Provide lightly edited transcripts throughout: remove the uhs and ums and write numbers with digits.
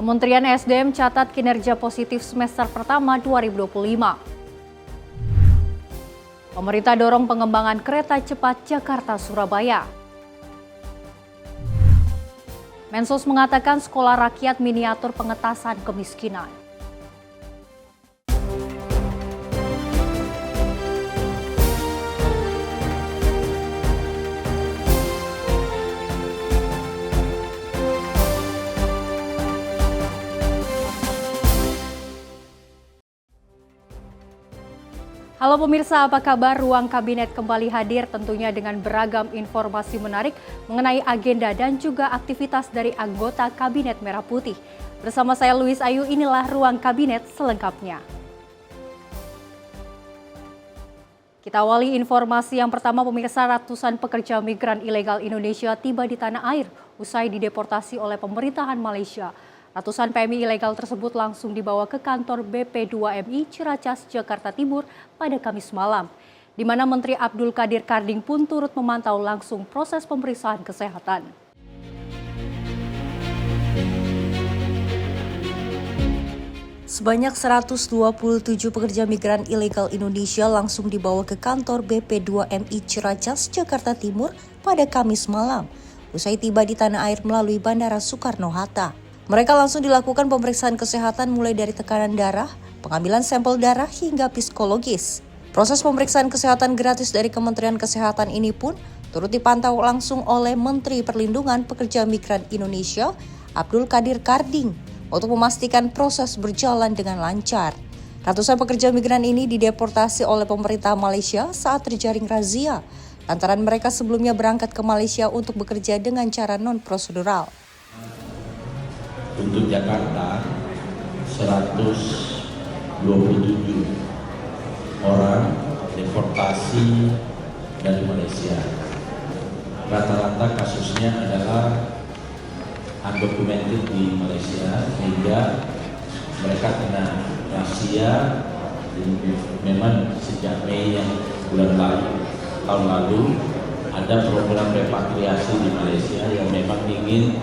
Kementerian SDM catat kinerja positif semester pertama 2025. Pemerintah dorong pengembangan kereta cepat Jakarta-Surabaya. Mensos mengatakan sekolah rakyat miniatur pengentasan kemiskinan. Halo pemirsa, apa kabar? Ruang Kabinet kembali hadir tentunya dengan beragam informasi menarik mengenai agenda dan juga aktivitas dari anggota Kabinet Merah Putih. Bersama saya Louise Ayu, inilah Ruang Kabinet selengkapnya. Kita awali informasi yang pertama pemirsa, ratusan pekerja migran ilegal Indonesia tiba di tanah air usai dideportasi oleh pemerintahan Malaysia. Ratusan PMI ilegal tersebut langsung dibawa ke kantor BP2MI Ciracas, Jakarta Timur pada Kamis malam, di mana Menteri Abdul Qadir Karding pun turut memantau langsung proses pemeriksaan kesehatan. Sebanyak 127 pekerja migran ilegal Indonesia langsung dibawa ke kantor BP2MI Ciracas, Jakarta Timur pada Kamis malam, usai tiba di tanah air melalui Bandara Soekarno-Hatta. Mereka langsung dilakukan pemeriksaan kesehatan mulai dari tekanan darah, pengambilan sampel darah hingga psikologis. Proses pemeriksaan kesehatan gratis dari Kementerian Kesehatan ini pun turut dipantau langsung oleh Menteri Perlindungan Pekerja Migran Indonesia, Abdul Qadir Karding, untuk memastikan proses berjalan dengan lancar. Ratusan pekerja migran ini dideportasi oleh pemerintah Malaysia saat terjaring razia, lantaran mereka sebelumnya berangkat ke Malaysia untuk bekerja dengan cara non-prosedural. Untuk Jakarta 127 orang deportasi dari Malaysia. Rata-rata kasusnya adalah undocumented di Malaysia, sehingga mereka kena razia. Memang sejak Mei yang tahun lalu ada program repatriasi di Malaysia yang memang ingin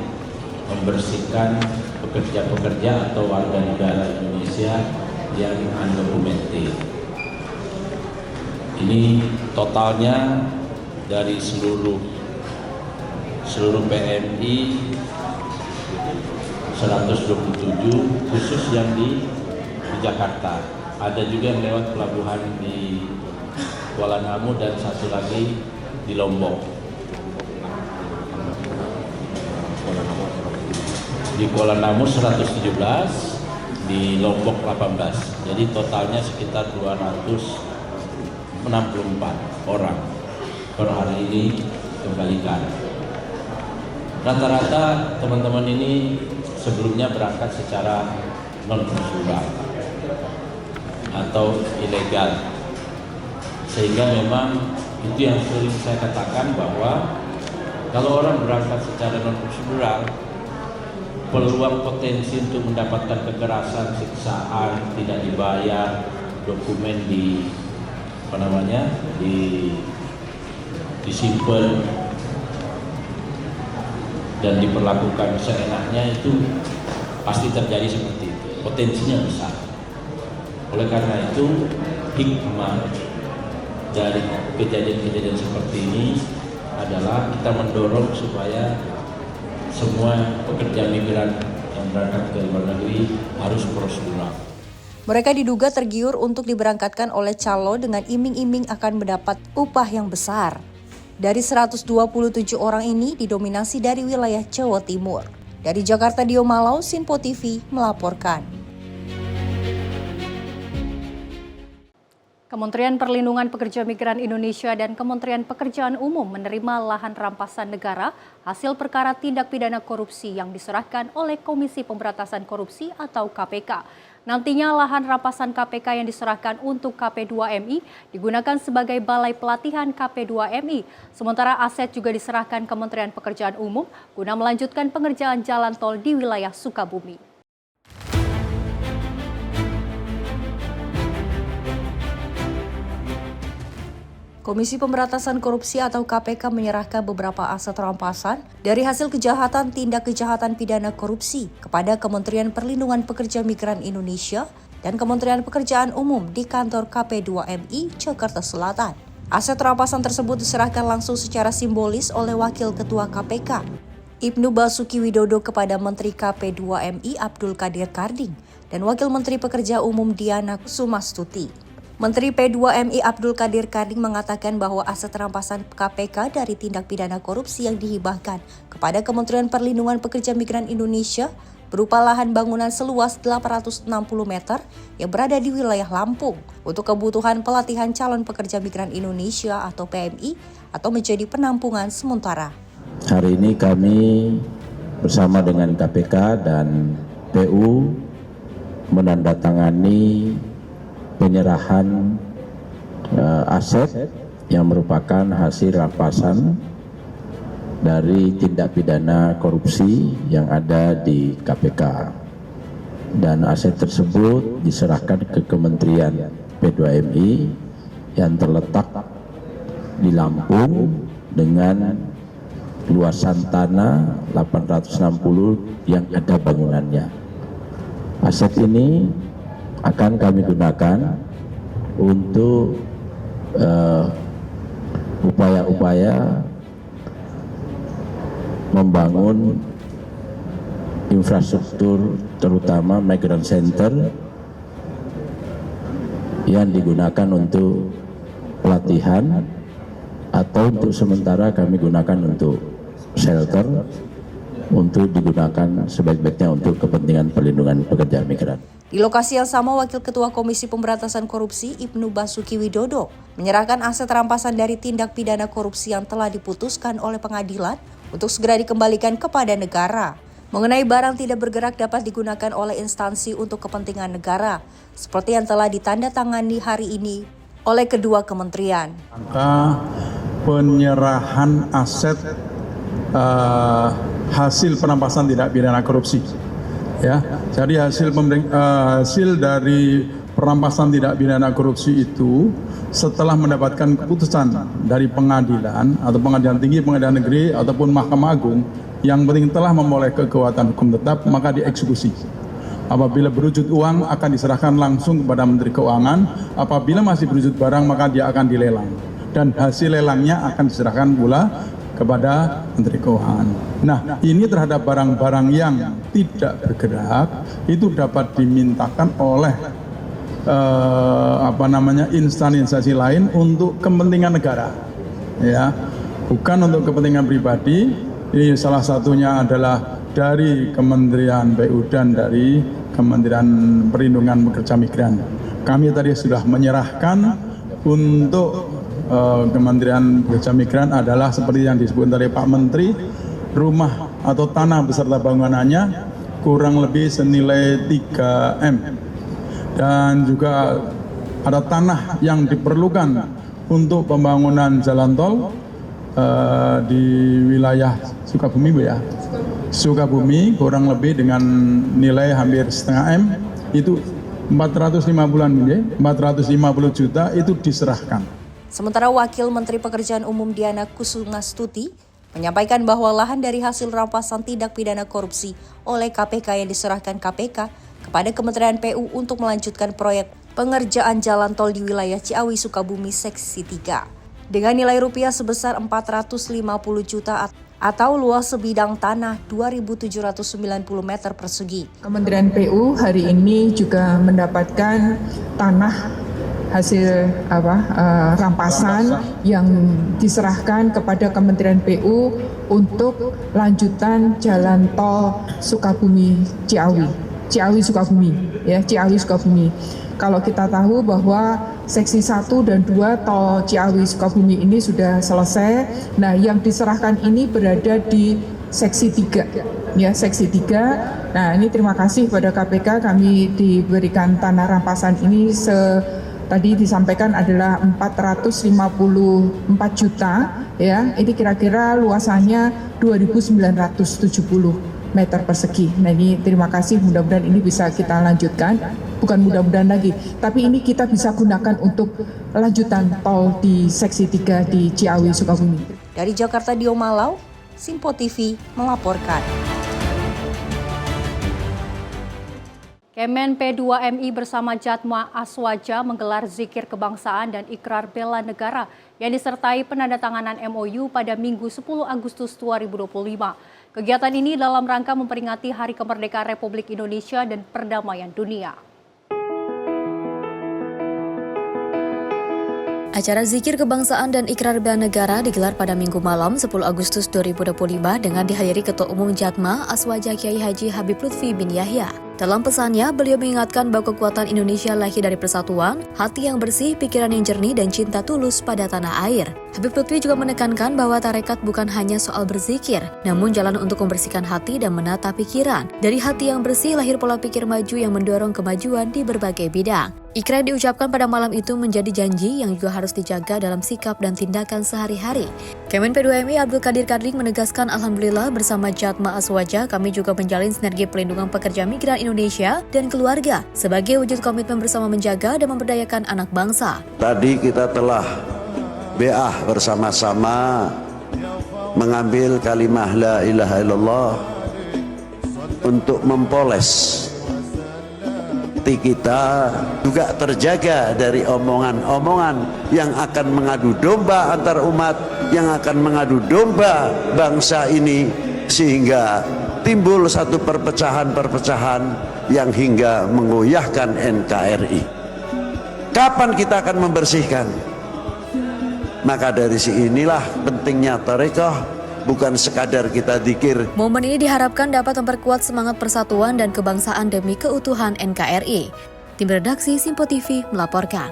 membersihkan pekerja-pekerja atau warga negara Indonesia yang undocumented. Ini totalnya dari seluruh PMI 127, khusus yang di Jakarta. Ada juga yang lewat pelabuhan di Kuala Namu dan satu lagi di Lombok. Di Kuala Namu 117, di Lombok 18. Jadi totalnya sekitar 264 orang per hari ini kembalikan. Rata-rata teman-teman ini sebelumnya berangkat secara non-prosedural atau ilegal. Sehingga memang itu yang sering saya katakan, bahwa kalau orang berangkat secara non-prosedural, peluang potensi untuk mendapatkan kekerasan, siksaan, tidak dibayar, dokumen disimpan dan diperlakukan seenaknya, itu pasti terjadi seperti itu. Potensinya besar. Oleh karena itu, hikmah dari kejadian-kejadian seperti ini adalah kita mendorong supaya semua pekerja migran yang berangkat ke luar negeri harus prosedural. Mereka diduga tergiur untuk diberangkatkan oleh calo dengan iming-iming akan mendapat upah yang besar. Dari 127 orang ini didominasi dari wilayah Jawa Timur. Dari Jakarta, Dio Malau, Sinpo TV melaporkan. Kementerian Perlindungan Pekerja Migran Indonesia dan Kementerian Pekerjaan Umum menerima lahan rampasan negara hasil perkara tindak pidana korupsi yang diserahkan oleh Komisi Pemberantasan Korupsi atau KPK. Nantinya lahan rampasan KPK yang diserahkan untuk KP2MI digunakan sebagai balai pelatihan KP2MI. Sementara aset juga diserahkan Kementerian Pekerjaan Umum guna melanjutkan pengerjaan jalan tol di wilayah Sukabumi. Komisi Pemberantasan Korupsi atau KPK menyerahkan beberapa aset rampasan dari hasil kejahatan tindak kejahatan pidana korupsi kepada Kementerian Perlindungan Pekerja Migran Indonesia dan Kementerian Pekerjaan Umum di kantor KP2MI Jakarta Selatan. Aset rampasan tersebut diserahkan langsung secara simbolis oleh Wakil Ketua KPK, Ibnu Basuki Widodo kepada Menteri KP2MI Abdul Qadir Karding dan Wakil Menteri Pekerja Umum Diana Kusumastuti. Menteri P2MI Abdul Qadir Karding mengatakan bahwa aset rampasan KPK dari tindak pidana korupsi yang dihibahkan kepada Kementerian Perlindungan Pekerja Migran Indonesia berupa lahan bangunan seluas 860 meter yang berada di wilayah Lampung untuk kebutuhan pelatihan calon pekerja migran Indonesia atau PMI atau menjadi penampungan sementara. Hari ini kami bersama dengan KPK dan PU menandatangani penyerahan aset yang merupakan hasil rampasan dari tindak pidana korupsi yang ada di KPK, dan aset tersebut diserahkan ke Kementerian P2MI yang terletak di Lampung dengan luasan tanah 860 yang ada bangunannya. Aset ini akan kami gunakan untuk upaya-upaya membangun infrastruktur terutama migrant center yang digunakan untuk pelatihan atau untuk sementara kami gunakan untuk shelter untuk digunakan sebaik-baiknya untuk kepentingan perlindungan pekerja migran. Di lokasi yang sama, Wakil Ketua Komisi Pemberantasan Korupsi Ibnu Basuki Widodo menyerahkan aset rampasan dari tindak pidana korupsi yang telah diputuskan oleh pengadilan untuk segera dikembalikan kepada negara. Mengenai barang tidak bergerak dapat digunakan oleh instansi untuk kepentingan negara, seperti yang telah ditandatangani hari ini oleh kedua kementerian. Penyerahan aset hasil perampasan tindak pidana korupsi. Ya, jadi hasil dari perampasan tindak pidana korupsi itu setelah mendapatkan keputusan dari pengadilan atau pengadilan tinggi, pengadilan negeri ataupun Mahkamah Agung, yang penting telah memperoleh kekuatan hukum tetap, maka dieksekusi. Apabila berwujud uang akan diserahkan langsung kepada Menteri Keuangan. Apabila masih berwujud barang maka dia akan dilelang dan hasil lelangnya akan diserahkan pula kepada Menteri Keuangan. Nah, ini terhadap barang-barang yang tidak bergerak itu dapat dimintakan oleh instansi lain untuk kepentingan negara, ya, bukan untuk kepentingan pribadi. Ini salah satunya adalah dari Kementerian PU dan dari Kementerian Perlindungan Pekerja Migran. Kami tadi sudah menyerahkan untuk Kementerian Pekerja Migran adalah seperti yang disebut oleh Pak Menteri, rumah atau tanah beserta bangunannya kurang lebih senilai 3M, dan juga ada tanah yang diperlukan untuk pembangunan jalan tol di wilayah Sukabumi, Bu ya. Sukabumi kurang lebih dengan nilai hampir setengah M, itu 450 juta itu diserahkan. Sementara Wakil Menteri Pekerjaan Umum Diana Kusumastuti menyampaikan bahwa lahan dari hasil rampasan tindak pidana korupsi oleh KPK yang diserahkan KPK kepada Kementerian PU untuk melanjutkan proyek pengerjaan jalan tol di wilayah Ciawi Sukabumi Seksi 3 dengan nilai rupiah sebesar 450 juta atau luas sebidang tanah 2.790 meter persegi. Kementerian PU hari ini juga mendapatkan tanah hasil rampasan yang diserahkan kepada Kementerian PU untuk lanjutan jalan tol Sukabumi Ciawi Sukabumi, ya, Ciawi Sukabumi. Kalau kita tahu bahwa seksi 1 dan 2 tol Ciawi Sukabumi ini sudah selesai. Nah, yang diserahkan ini berada di seksi 3, ya, seksi 3. Nah, ini terima kasih pada KPK, kami diberikan tanah rampasan ini tadi disampaikan adalah 454 juta, ya. Ini kira-kira luasannya 2.970 meter persegi. Nah, ini terima kasih, mudah-mudahan ini bisa kita lanjutkan. bukan mudah-mudahan lagi, tapi ini kita bisa gunakan untuk lanjutan tol di seksi 3 di Ciawi, Sukabumi. Dari Jakarta, Dio Malau, Simpo TV melaporkan. Kemen P2MI bersama Jatma Aswaja menggelar zikir kebangsaan dan ikrar bela negara yang disertai penandatanganan MOU pada Minggu 10 Agustus 2025. Kegiatan ini dalam rangka memperingati Hari Kemerdekaan Republik Indonesia dan Perdamaian Dunia. Acara zikir kebangsaan dan ikrar bela negara digelar pada Minggu malam 10 Agustus 2025 dengan dihadiri Ketua Umum Jatma Aswaja Kiai Haji Habib Lutfi bin Yahya. Dalam pesannya, beliau mengingatkan bahwa kekuatan Indonesia lahir dari persatuan, hati yang bersih, pikiran yang jernih, dan cinta tulus pada tanah air. Habib Lutfi juga menekankan bahwa tarekat bukan hanya soal berzikir, namun jalan untuk membersihkan hati dan menata pikiran. Dari hati yang bersih lahir pola pikir maju yang mendorong kemajuan di berbagai bidang. Ikrar yang diucapkan pada malam itu menjadi janji yang juga harus dijaga dalam sikap dan tindakan sehari-hari. Kemen P2MI Abdul Qadir Kadring menegaskan alhamdulillah bersama Jatma Aswaja kami juga menjalin sinergi pelindungan pekerja migran Indonesia dan keluarga sebagai wujud komitmen bersama menjaga dan memberdayakan anak bangsa. Tadi kita telah be'ah bersama-sama mengambil kalimah la ilaha illallah untuk mempoles hati kita, juga terjaga dari omongan-omongan yang akan mengadu domba antar umat, yang akan mengadu domba bangsa ini, sehingga timbul satu perpecahan-perpecahan yang hingga mengoyahkan NKRI. Kapan kita akan membersihkan? Maka dari inilah pentingnya tarekat, bukan sekadar kita dzikir. Momen ini diharapkan dapat memperkuat semangat persatuan dan kebangsaan demi keutuhan NKRI. Tim redaksi Simpo TV melaporkan.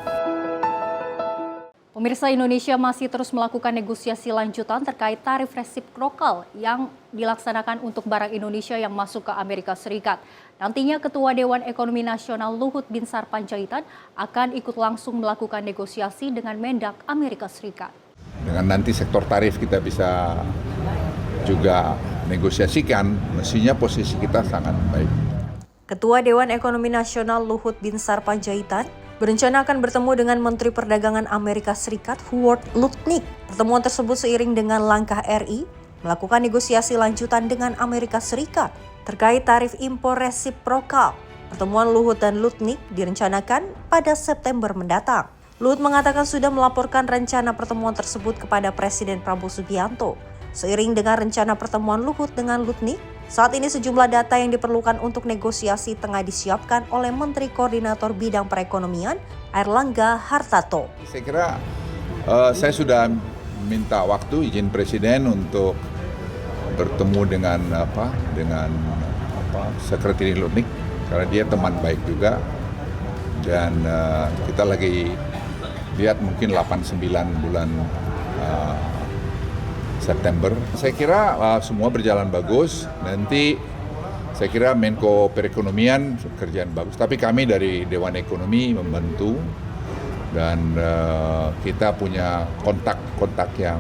Pemirsa, Indonesia masih terus melakukan negosiasi lanjutan terkait tarif resiprokal yang dilaksanakan untuk barang Indonesia yang masuk ke Amerika Serikat. Nantinya Ketua Dewan Ekonomi Nasional Luhut Binsar Panjaitan akan ikut langsung melakukan negosiasi dengan Mendak Amerika Serikat. Dengan nanti sektor tarif kita bisa juga negosiasikan, mestinya posisi kita sangat baik. Ketua Dewan Ekonomi Nasional Luhut Binsar Panjaitan berencana akan bertemu dengan Menteri Perdagangan Amerika Serikat Howard Lutnick. Pertemuan tersebut seiring dengan langkah RI melakukan negosiasi lanjutan dengan Amerika Serikat terkait tarif impor resiprokal. Pertemuan Luhut dan Lutnick direncanakan pada September mendatang. Luhut mengatakan sudah melaporkan rencana pertemuan tersebut kepada Presiden Prabowo Subianto. Seiring dengan rencana pertemuan Luhut dengan Lutnick, saat ini sejumlah data yang diperlukan untuk negosiasi tengah disiapkan oleh Menteri Koordinator Bidang Perekonomian, Airlangga Hartarto. Saya kira saya sudah minta waktu izin Presiden untuk bertemu dengan Sekretari Lutnick, karena dia teman baik juga, dan kita lagi lihat mungkin 8-9 bulan September. Saya kira semua berjalan bagus. Nanti saya kira Menko Perekonomian kerjaan bagus. Tapi kami dari Dewan Ekonomi membantu, dan kita punya kontak-kontak yang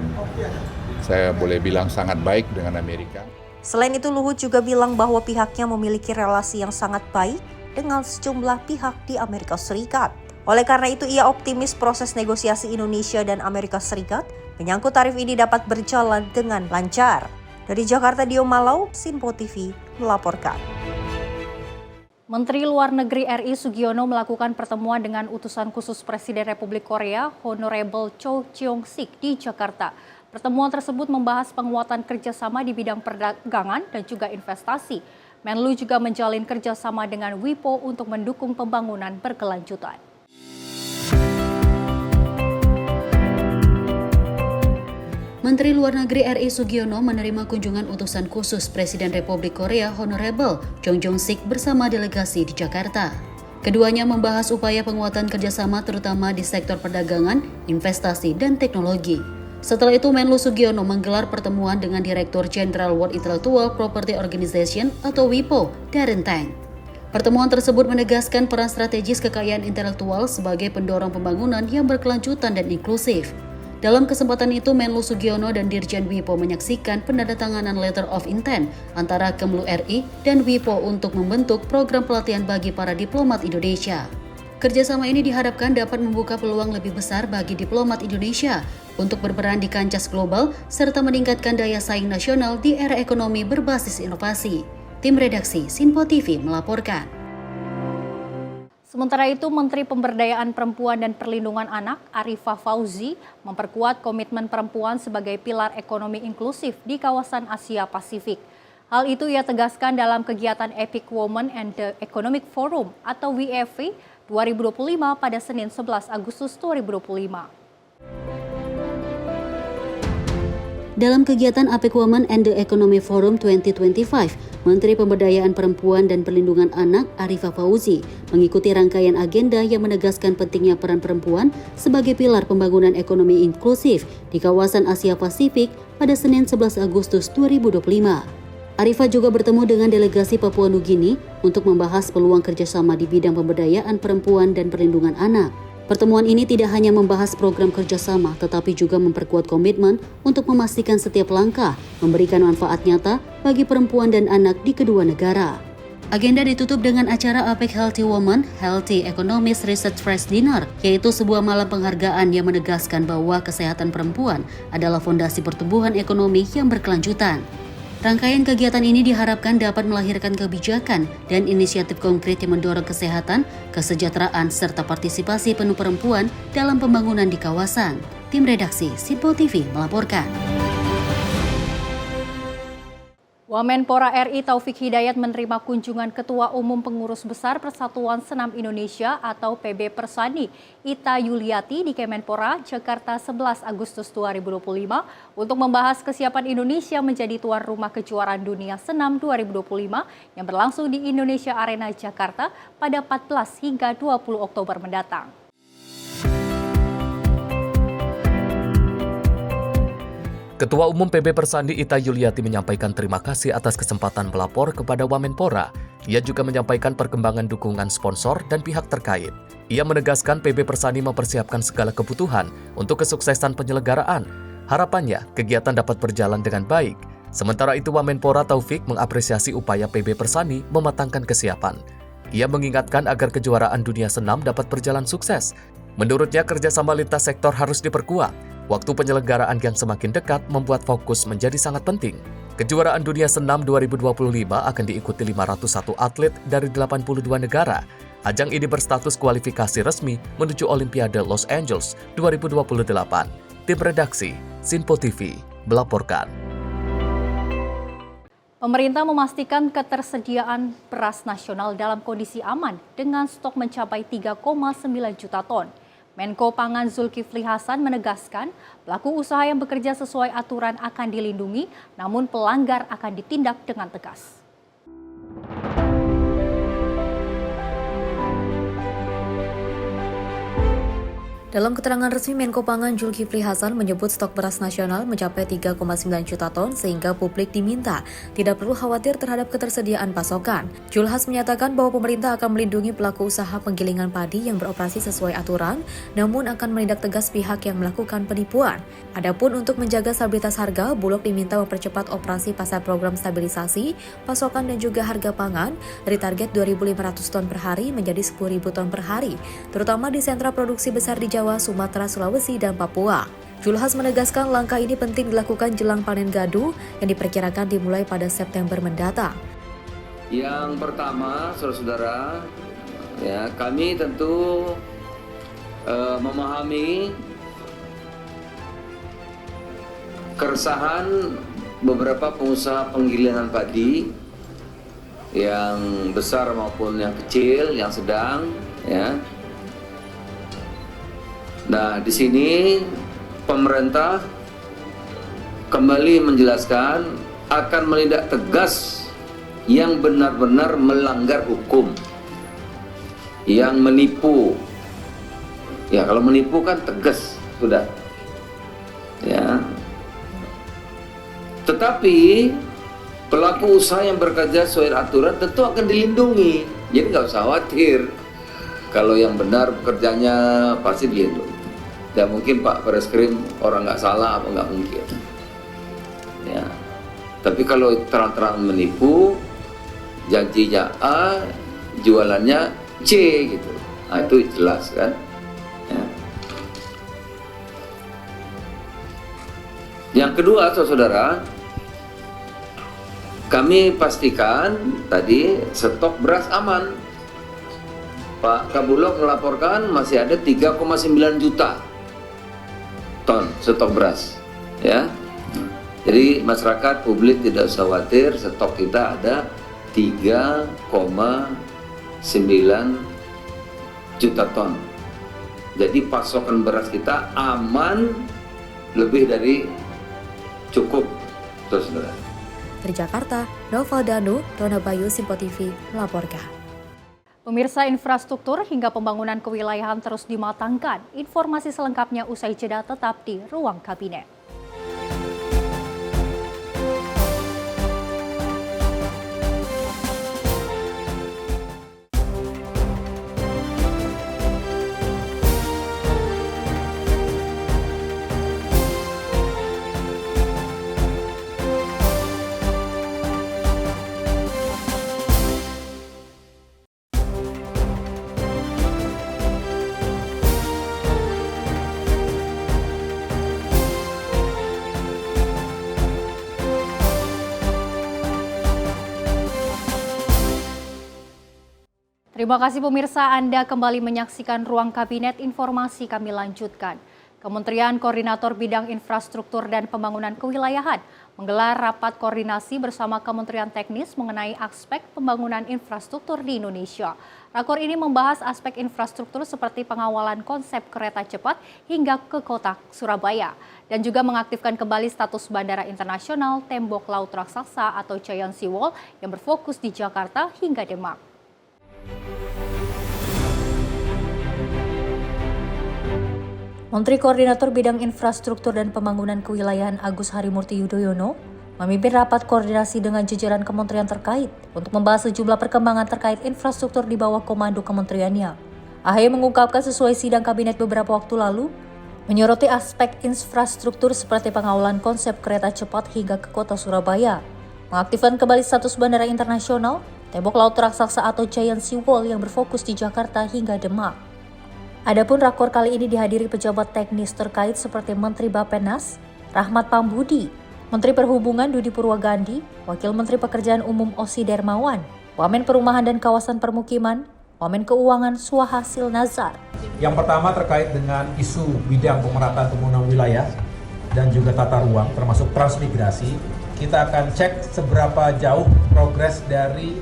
saya boleh bilang sangat baik dengan Amerika. Selain itu, Luhut juga bilang bahwa pihaknya memiliki relasi yang sangat baik dengan sejumlah pihak di Amerika Serikat. Oleh karena itu, ia optimis proses negosiasi Indonesia dan Amerika Serikat menyangkut tarif ini dapat berjalan dengan lancar. Dari Jakarta, Dio Malau, Simpo TV melaporkan. Menteri Luar Negeri RI Sugiono melakukan pertemuan dengan utusan khusus Presiden Republik Korea, Honorable Cho Cheong-sik di Jakarta. Pertemuan tersebut membahas penguatan kerjasama di bidang perdagangan dan juga investasi. Menlu juga menjalin kerjasama dengan WIPO untuk mendukung pembangunan berkelanjutan. Menteri Luar Negeri RI Sugiono menerima kunjungan utusan khusus Presiden Republik Korea Honorable Cho Cheong-sik bersama delegasi di Jakarta. Keduanya membahas upaya penguatan kerjasama terutama di sektor perdagangan, investasi, dan teknologi. Setelah itu, Menlu Sugiono menggelar pertemuan dengan Direktur Jenderal World Intellectual Property Organization atau WIPO, Darren Tang. Pertemuan tersebut menegaskan peran strategis kekayaan intelektual sebagai pendorong pembangunan yang berkelanjutan dan inklusif. Dalam kesempatan itu, Menlu Sugiono dan Dirjen WIPO menyaksikan penandatanganan Letter of Intent antara Kemlu RI dan WIPO untuk membentuk program pelatihan bagi para diplomat Indonesia. Kerjasama ini diharapkan dapat membuka peluang lebih besar bagi diplomat Indonesia untuk berperan di kancah global serta meningkatkan daya saing nasional di era ekonomi berbasis inovasi. Tim redaksi Sinpo TV melaporkan. Sementara itu, Menteri Pemberdayaan Perempuan dan Perlindungan Anak, Arifah Fauzi, memperkuat komitmen perempuan sebagai pilar ekonomi inklusif di kawasan Asia Pasifik. Hal itu ia tegaskan dalam kegiatan Epic Women and the Economic Forum atau WEF 2025 pada Senin 11 Agustus 2025. Dalam kegiatan APEC Women and the Economy Forum 2025, Menteri Pemberdayaan Perempuan dan Perlindungan Anak Arifah Fauzi mengikuti rangkaian agenda yang menegaskan pentingnya peran perempuan sebagai pilar pembangunan ekonomi inklusif di kawasan Asia Pasifik pada Senin 11 Agustus 2025. Arifah juga bertemu dengan delegasi Papua Nugini untuk membahas peluang kerjasama di bidang pemberdayaan perempuan dan perlindungan anak. Pertemuan ini tidak hanya membahas program kerjasama, tetapi juga memperkuat komitmen untuk memastikan setiap langkah memberikan manfaat nyata bagi perempuan dan anak di kedua negara. Agenda ditutup dengan acara APEC Healthy Women, Healthy Economies Research Prize Dinner, yaitu sebuah malam penghargaan yang menegaskan bahwa kesehatan perempuan adalah fondasi pertumbuhan ekonomi yang berkelanjutan. Rangkaian kegiatan ini diharapkan dapat melahirkan kebijakan dan inisiatif konkret yang mendorong kesehatan, kesejahteraan, serta partisipasi penuh perempuan dalam pembangunan di kawasan. Tim redaksi Sinpo TV melaporkan. Wamenpora RI Taufik Hidayat menerima kunjungan Ketua Umum Pengurus Besar Persatuan Senam Indonesia atau PB Persani, Ita Yuliati di Kemenpora, Jakarta 11 Agustus 2025 untuk membahas kesiapan Indonesia menjadi tuan rumah kejuaraan dunia Senam 2025 yang berlangsung di Indonesia Arena Jakarta pada 14 hingga 20 Oktober mendatang. Ketua Umum PB Persani Ita Yuliati menyampaikan terima kasih atas kesempatan melapor kepada Wamenpora. Ia juga menyampaikan perkembangan dukungan sponsor dan pihak terkait. Ia menegaskan PB Persani mempersiapkan segala kebutuhan untuk kesuksesan penyelenggaraan. Harapannya, kegiatan dapat berjalan dengan baik. Sementara itu, Wamenpora Taufik mengapresiasi upaya PB Persani mematangkan kesiapan. Ia mengingatkan agar kejuaraan dunia senam dapat berjalan sukses. Menurutnya, kerjasama lintas sektor harus diperkuat. Waktu penyelenggaraan yang semakin dekat membuat fokus menjadi sangat penting. Kejuaraan Dunia Senam 2025 akan diikuti 501 atlet dari 82 negara. Ajang ini berstatus kualifikasi resmi menuju Olimpiade Los Angeles 2028. Tim redaksi Sinpo TV melaporkan. Pemerintah memastikan ketersediaan beras nasional dalam kondisi aman dengan stok mencapai 3,9 juta ton. Menko Pangan Zulkifli Hasan menegaskan pelaku usaha yang bekerja sesuai aturan akan dilindungi, namun pelanggar akan ditindak dengan tegas. Dalam keterangan resmi, Menko Pangan Zulkifli Hasan menyebut stok beras nasional mencapai 3,9 juta ton sehingga publik diminta tidak perlu khawatir terhadap ketersediaan pasokan. Julhas menyatakan bahwa pemerintah akan melindungi pelaku usaha penggilingan padi yang beroperasi sesuai aturan, namun akan menindak tegas pihak yang melakukan penipuan. Adapun untuk menjaga stabilitas harga, Bulog diminta mempercepat operasi pasar program stabilisasi, pasokan dan juga harga pangan dari target 2.500 ton per hari menjadi 10.000 ton per hari, terutama di sentra produksi besar di Jawa, Sumatera, Sulawesi, dan Papua. Julhas menegaskan langkah ini penting dilakukan jelang panen gadu yang diperkirakan dimulai pada September mendatang. Yang pertama, saudara-saudara, ya, kami tentu memahami keresahan beberapa pengusaha penggilingan padi yang besar maupun yang kecil, yang sedang, ya. Nah, di sini pemerintah kembali menjelaskan akan menindak tegas yang benar-benar melanggar hukum, yang menipu. Ya, kalau menipu kan tegas sudah. Ya. Tetapi pelaku usaha yang bekerja sesuai aturan tentu akan dilindungi. Jadi nggak usah khawatir. Kalau yang benar pekerjanya pasti dilindungi. Tidak mungkin Pak Bareskrim orang nggak salah, apa nggak mungkin. Ya. Tapi kalau terang-terang menipu, janjinya A, jualannya C gitu, nah itu jelas kan. Ya. Yang kedua, saudara, kami pastikan tadi stok beras aman. Pak Kabulok melaporkan masih ada 3,9 juta ton stok beras, ya. Jadi masyarakat publik tidak usah khawatir, stok kita ada 3,9 juta ton. Jadi pasokan beras kita aman, lebih dari cukup, saudara. Dari Jakarta, Nova Danu, Dona Bayu, Simpo TV melaporkan. Pemirsa, infrastruktur hingga pembangunan kewilayahan terus dimatangkan. Informasi selengkapnya usai jeda, tetap di Ruang Kabinet. Terima kasih pemirsa, Anda kembali menyaksikan Ruang Kabinet. Informasi kami lanjutkan. Kementerian Koordinator Bidang Infrastruktur dan Pembangunan Kewilayahan menggelar rapat koordinasi bersama Kementerian Teknis mengenai aspek pembangunan infrastruktur di Indonesia. Rakor ini membahas aspek infrastruktur seperti pengawalan konsep kereta cepat hingga ke kota Surabaya dan juga mengaktifkan kembali status Bandara Internasional Tembok Laut Raksasa atau Giant Sea Wall yang berfokus di Jakarta hingga Demak. Menteri Koordinator Bidang Infrastruktur dan Pembangunan Kewilayahan Agus Harimurti Yudhoyono memimpin rapat koordinasi dengan jajaran kementerian terkait untuk membahas sejumlah perkembangan terkait infrastruktur di bawah komando kementeriannya. AHY mengungkapkan sesuai sidang kabinet beberapa waktu lalu, menyoroti aspek infrastruktur seperti pengawalan konsep kereta cepat hingga ke kota Surabaya, mengaktifkan kembali status Bandara Internasional Tembok Laut Raksasa atau Giant Sea Wall yang berfokus di Jakarta hingga Demak. Adapun rakor kali ini dihadiri pejabat teknis terkait seperti Menteri Bappenas, Rahmat Pambudi, Menteri Perhubungan Dudi Purwagandi, Wakil Menteri Pekerjaan Umum Osi Dermawan, Wamen Perumahan dan Kawasan Permukiman, Wamen Keuangan Suhasil Nazar. Yang pertama terkait dengan isu bidang pemerataan pembangunan wilayah dan juga tata ruang termasuk transmigrasi. Kita akan cek seberapa jauh progres dari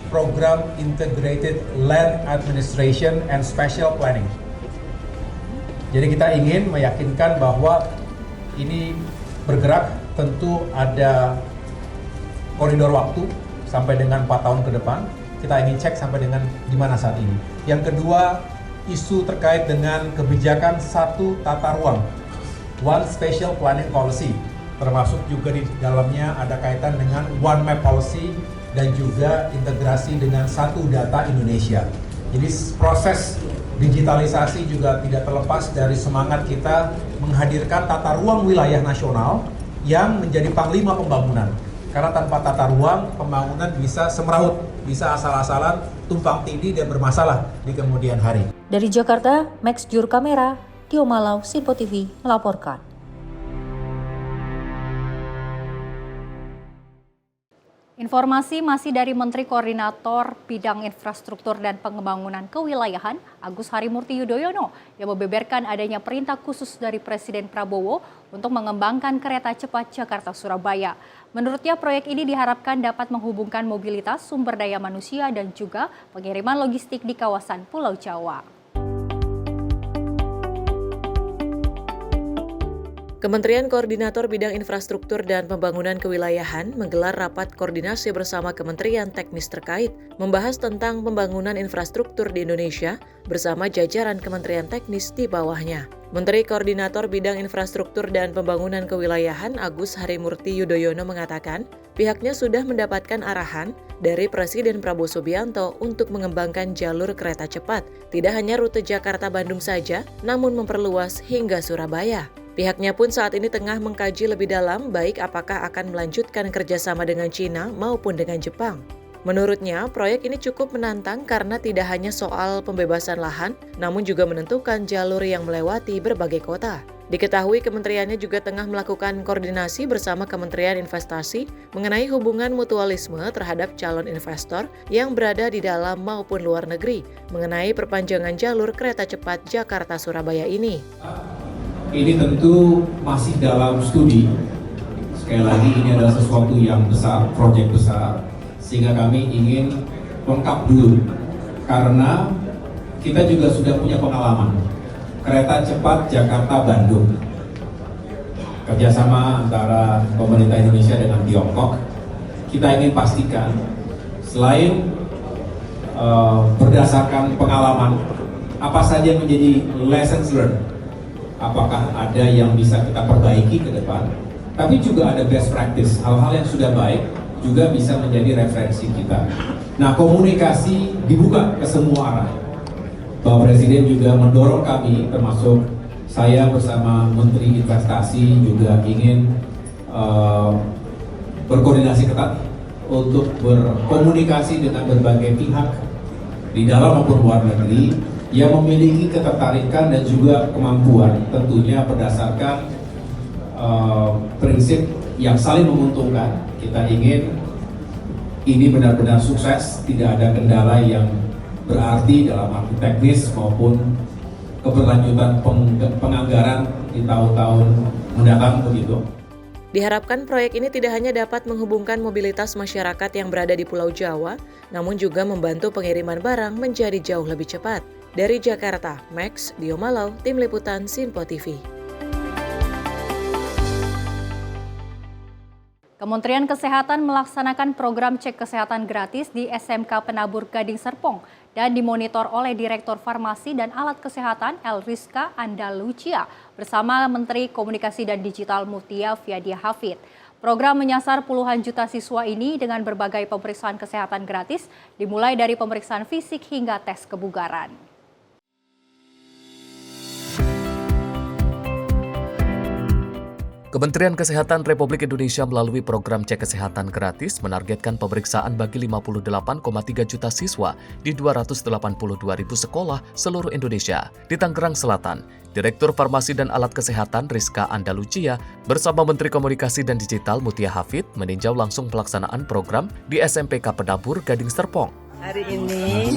program Integrated Land Administration and Spatial Planning. Jadi kita ingin meyakinkan bahwa ini bergerak, tentu ada koridor waktu sampai dengan 4 tahun ke depan. Kita ingin cek sampai dengan di mana saat ini. Yang kedua, isu terkait dengan kebijakan satu tata ruang, One Spatial Planning Policy, termasuk juga di dalamnya ada kaitan dengan One Map Policy dan juga integrasi dengan satu data Indonesia. Jadi proses digitalisasi juga tidak terlepas dari semangat kita menghadirkan tata ruang wilayah nasional yang menjadi panglima pembangunan. Karena tanpa tata ruang, pembangunan bisa semeraut, bisa asal-asalan, tumpang tindih dan bermasalah di kemudian hari. Dari Jakarta, Max Jur Kamera, Tio Malau, Simpo TV melaporkan. Informasi masih dari Menteri Koordinator Bidang Infrastruktur dan Pengembangan Kewilayahan Agus Harimurti Yudhoyono yang membeberkan adanya perintah khusus dari Presiden Prabowo untuk mengembangkan kereta cepat Jakarta-Surabaya. Menurutnya proyek ini diharapkan dapat menghubungkan mobilitas sumber daya manusia dan juga pengiriman logistik di kawasan Pulau Jawa. Kementerian Koordinator Bidang Infrastruktur dan Pembangunan Kewilayahan menggelar rapat koordinasi bersama Kementerian Teknis terkait membahas tentang pembangunan infrastruktur di Indonesia bersama jajaran Kementerian Teknis di bawahnya. Menteri Koordinator Bidang Infrastruktur dan Pembangunan Kewilayahan Agus Harimurti Yudhoyono mengatakan, pihaknya sudah mendapatkan arahan dari Presiden Prabowo Subianto untuk mengembangkan jalur kereta cepat, tidak hanya rute Jakarta-Bandung saja, namun memperluas hingga Surabaya. Pihaknya pun saat ini tengah mengkaji lebih dalam baik apakah akan melanjutkan kerjasama dengan Cina maupun dengan Jepang. Menurutnya, proyek ini cukup menantang karena tidak hanya soal pembebasan lahan, namun juga menentukan jalur yang melewati berbagai kota. Diketahui kementeriannya juga tengah melakukan koordinasi bersama Kementerian Investasi mengenai hubungan mutualisme terhadap calon investor yang berada di dalam maupun luar negeri mengenai perpanjangan jalur kereta cepat Jakarta-Surabaya ini. Ini tentu masih dalam studi. Sekali lagi ini adalah sesuatu yang besar, proyek besar. Sehingga kami ingin lengkap dulu, karena kita juga sudah punya pengalaman kereta cepat Jakarta-Bandung, kerjasama antara pemerintah Indonesia dengan Tiongkok. Kita ingin pastikan selain berdasarkan pengalaman, apa saja yang menjadi lessons learned, apakah ada yang bisa kita perbaiki ke depan, tapi juga ada best practice, hal-hal yang sudah baik juga bisa menjadi referensi kita. Nah, komunikasi dibuka ke semua arah. Bapak Presiden juga mendorong kami, termasuk saya bersama Menteri Investasi juga ingin berkoordinasi ketat untuk berkomunikasi dengan berbagai pihak di dalam maupun luar negeri yang memiliki ketertarikan dan juga kemampuan, tentunya berdasarkan prinsip yang saling menguntungkan. Kita ingin ini benar-benar sukses, tidak ada kendala yang berarti dalam arti teknis maupun keberlanjutan penganggaran di tahun-tahun mendatang begitu. Diharapkan proyek ini tidak hanya dapat menghubungkan mobilitas masyarakat yang berada di Pulau Jawa, namun juga membantu pengiriman barang menjadi jauh lebih cepat. Dari Jakarta, Max Diomalau, Tim Liputan Sinpo TV. Kementerian Kesehatan melaksanakan program cek kesehatan gratis di SMK Penabur Gading Serpong dan dimonitor oleh Direktur Farmasi dan Alat Kesehatan Elriska Andalucia bersama Menteri Komunikasi dan Digital Mutia Fiadia Hafid. Program menyasar puluhan juta siswa ini dengan berbagai pemeriksaan kesehatan gratis, dimulai dari pemeriksaan fisik hingga tes kebugaran. Kementerian Kesehatan Republik Indonesia melalui program cek kesehatan gratis menargetkan pemeriksaan bagi 58,3 juta siswa di 282.000 sekolah seluruh Indonesia. Di Tangerang Selatan, Direktur Farmasi dan Alat Kesehatan Rizka Andalucia bersama Menteri Komunikasi dan Digital Mutia Hafid meninjau langsung pelaksanaan program di SMPK Penabur Gading Serpong. Hari ini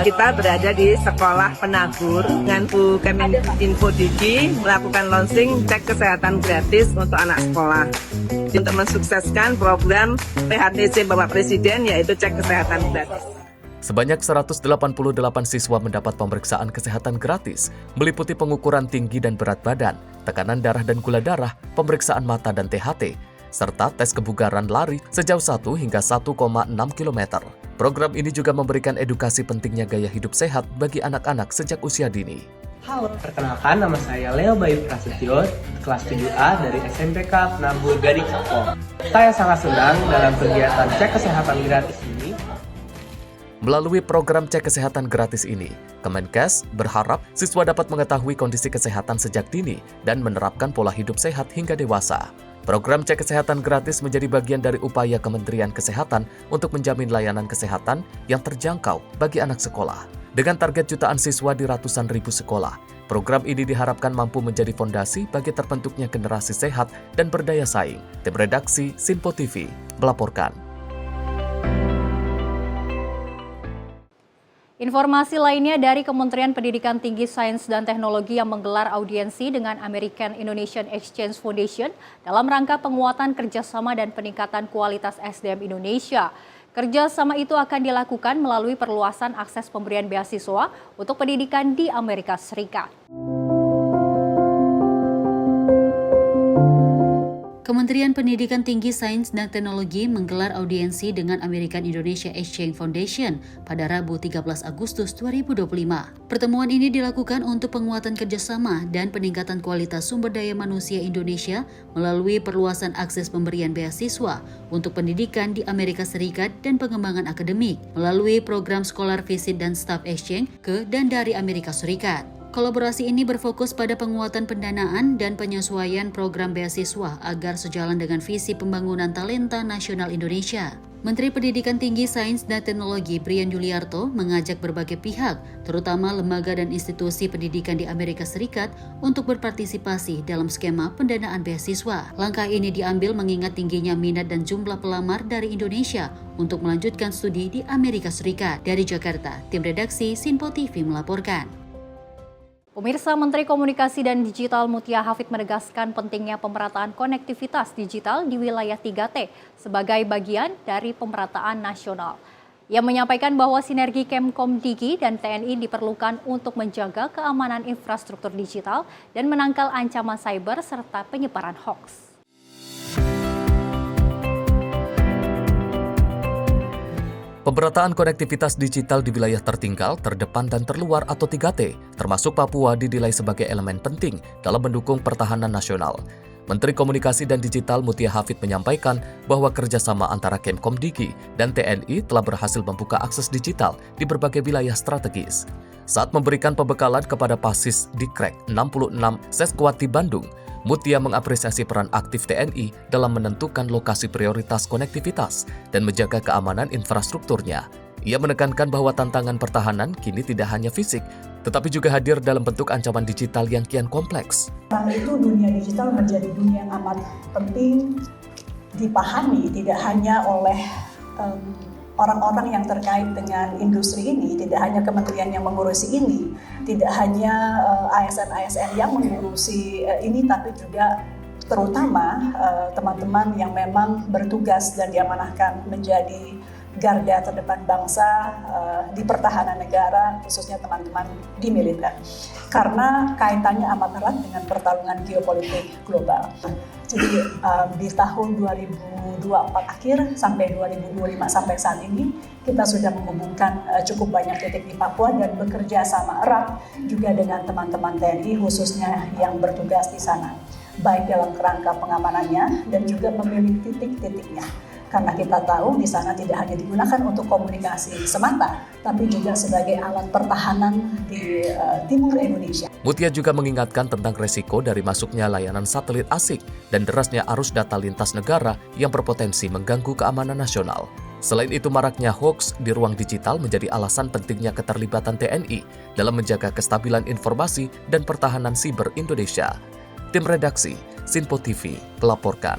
kita berada di Sekolah Penabur dengan Bu Kemenkominfo Digi melakukan launching cek kesehatan gratis untuk anak sekolah untuk mensukseskan program PHTC Bapak Presiden, yaitu cek kesehatan gratis. Sebanyak 188 siswa mendapat pemeriksaan kesehatan gratis, meliputi pengukuran tinggi dan berat badan, tekanan darah dan gula darah, pemeriksaan mata dan THT, serta tes kebugaran lari sejauh 1 hingga 1,6 km. Program ini juga memberikan edukasi pentingnya gaya hidup sehat bagi anak-anak sejak usia dini. Halo, perkenalkan nama saya Leo Bayu Prasetyo, kelas 7A dari SMPK Penabur Gading Serpong. Saya sangat senang dalam kegiatan cek kesehatan gratis ini. Melalui program cek kesehatan gratis ini, Kemenkes berharap siswa dapat mengetahui kondisi kesehatan sejak dini dan menerapkan pola hidup sehat hingga dewasa. Program cek kesehatan gratis menjadi bagian dari upaya Kementerian Kesehatan untuk menjamin layanan kesehatan yang terjangkau bagi anak sekolah. Dengan target jutaan siswa di ratusan ribu sekolah, program ini diharapkan mampu menjadi fondasi bagi terbentuknya generasi sehat dan berdaya saing. Tim redaksi Sinpo TV melaporkan. Informasi lainnya dari Kementerian Pendidikan Tinggi, Sains dan Teknologi yang menggelar audiensi dengan American Indonesian Exchange Foundation dalam rangka penguatan kerjasama dan peningkatan kualitas SDM Indonesia. Kerjasama itu akan dilakukan melalui perluasan akses pemberian beasiswa untuk pendidikan di Amerika Serikat. Kementerian Pendidikan Tinggi, Sains dan Teknologi menggelar audiensi dengan American Indonesia Exchange Foundation pada Rabu 13 Agustus 2025. Pertemuan ini dilakukan untuk penguatan kerjasama dan peningkatan kualitas sumber daya manusia Indonesia melalui perluasan akses pemberian beasiswa untuk pendidikan di Amerika Serikat dan pengembangan akademik melalui program Scholar Visit dan Staff Exchange ke dan dari Amerika Serikat. Kolaborasi ini berfokus pada penguatan pendanaan dan penyesuaian program beasiswa agar sejalan dengan visi pembangunan talenta nasional Indonesia. Menteri Pendidikan Tinggi, Sains dan Teknologi Brian Yuliarto mengajak berbagai pihak, terutama lembaga dan institusi pendidikan di Amerika Serikat untuk berpartisipasi dalam skema pendanaan beasiswa. Langkah ini diambil mengingat tingginya minat dan jumlah pelamar dari Indonesia untuk melanjutkan studi di Amerika Serikat. Dari Jakarta, tim redaksi Sinpo TV melaporkan. Pemirsa, Menteri Komunikasi dan Digital Mutia Hafid menegaskan pentingnya pemerataan konektivitas digital di wilayah 3T sebagai bagian dari pemerataan nasional. Ia menyampaikan bahwa sinergi Kemkom Digi dan TNI diperlukan untuk menjaga keamanan infrastruktur digital dan menangkal ancaman cyber serta penyebaran hoaks. Pemerataan konektivitas digital di wilayah tertinggal, terdepan dan terluar atau 3T, termasuk Papua dinilai sebagai elemen penting dalam mendukung pertahanan nasional. Menteri Komunikasi dan Digital Mutia Hafid menyampaikan bahwa kerjasama antara Kemkom Digi dan TNI telah berhasil membuka akses digital di berbagai wilayah strategis. Saat memberikan pembekalan kepada Pasis Dikrek 66 Seskuat di Bandung, Mutia mengapresiasi peran aktif TNI dalam menentukan lokasi prioritas konektivitas dan menjaga keamanan infrastrukturnya. Ia menekankan bahwa tantangan pertahanan kini tidak hanya fisik, tetapi juga hadir dalam bentuk ancaman digital yang kian kompleks. Karena itu dunia digital menjadi dunia yang amat penting dipahami tidak hanya oleh orang-orang yang terkait dengan industri ini, tidak hanya kementerian yang mengurusi ini, tidak hanya ASN-ASN yang mengurusi ini, tapi juga terutama teman-teman yang memang bertugas dan diamanahkan menjadi garda terdepan bangsa di pertahanan negara, khususnya teman-teman di militer. Karena kaitannya amat erat dengan pertarungan geopolitik global. Jadi di tahun 2024 akhir sampai 2025 sampai saat ini kita sudah menghubungkan cukup banyak titik di Papua dan bekerja sama erat juga dengan teman-teman TNI khususnya yang bertugas di sana, baik dalam kerangka pengamanannya dan juga memilih titik-titiknya. Karena kita tahu di sana tidak hanya digunakan untuk komunikasi semata, tapi juga sebagai alat pertahanan di timur Indonesia. Mutia juga mengingatkan tentang resiko dari masuknya layanan satelit asing dan derasnya arus data lintas negara yang berpotensi mengganggu keamanan nasional. Selain itu, maraknya hoaks di ruang digital menjadi alasan pentingnya keterlibatan TNI dalam menjaga kestabilan informasi dan pertahanan siber Indonesia. Tim redaksi Sinpo TV melaporkan.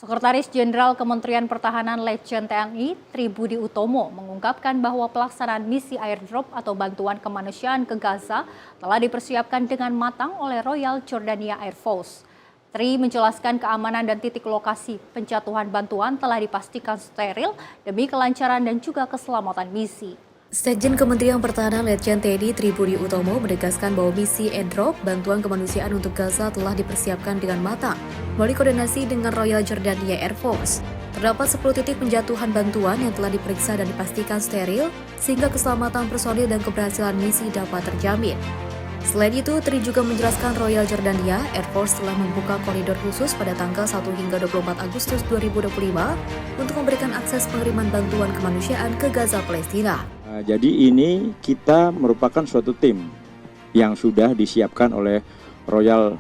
Sekretaris Jenderal Kementerian Pertahanan Letjen TNI Tribudi Utomo mengungkapkan bahwa pelaksanaan misi airdrop atau bantuan kemanusiaan ke Gaza telah dipersiapkan dengan matang oleh Royal Jordania Air Force. Tri menjelaskan keamanan dan titik lokasi penjatuhan bantuan telah dipastikan steril demi kelancaran dan juga keselamatan misi. Sekjen Kementerian Pertahanan Letjen TNI Tribudi Utomo menegaskan bahwa misi airdrop bantuan kemanusiaan untuk Gaza telah dipersiapkan dengan matang melalui koordinasi dengan Royal Jordania Air Force. Terdapat 10 titik penjatuhan bantuan yang telah diperiksa dan dipastikan steril sehingga keselamatan personil dan keberhasilan misi dapat terjamin. Selain itu, Tri juga menjelaskan Royal Jordania Air Force telah membuka koridor khusus pada tanggal 1 hingga 24 Agustus 2025 untuk memberikan akses pengiriman bantuan kemanusiaan ke Gaza, Palestina. Jadi ini kita merupakan suatu tim yang sudah disiapkan oleh Royal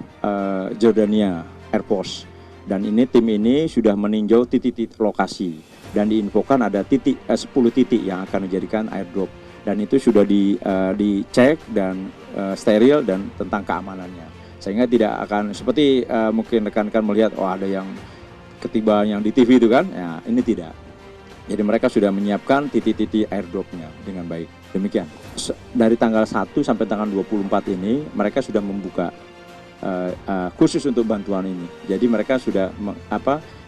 Jordania Air Force. Dan tim ini sudah meninjau titik-titik lokasi dan diinfokan ada 10 titik yang akan dijadikan airdrop. Dan itu sudah dicek dan steril dan tentang keamanannya. Sehingga tidak akan seperti mungkin rekan-rekan melihat ada yang ketiban yang di TV itu kan, ya ini tidak. Jadi mereka sudah menyiapkan titik-titik airdropnya dengan baik. Demikian. Dari tanggal 1 sampai tanggal 24 ini mereka sudah membuka khusus untuk bantuan ini. Jadi mereka sudah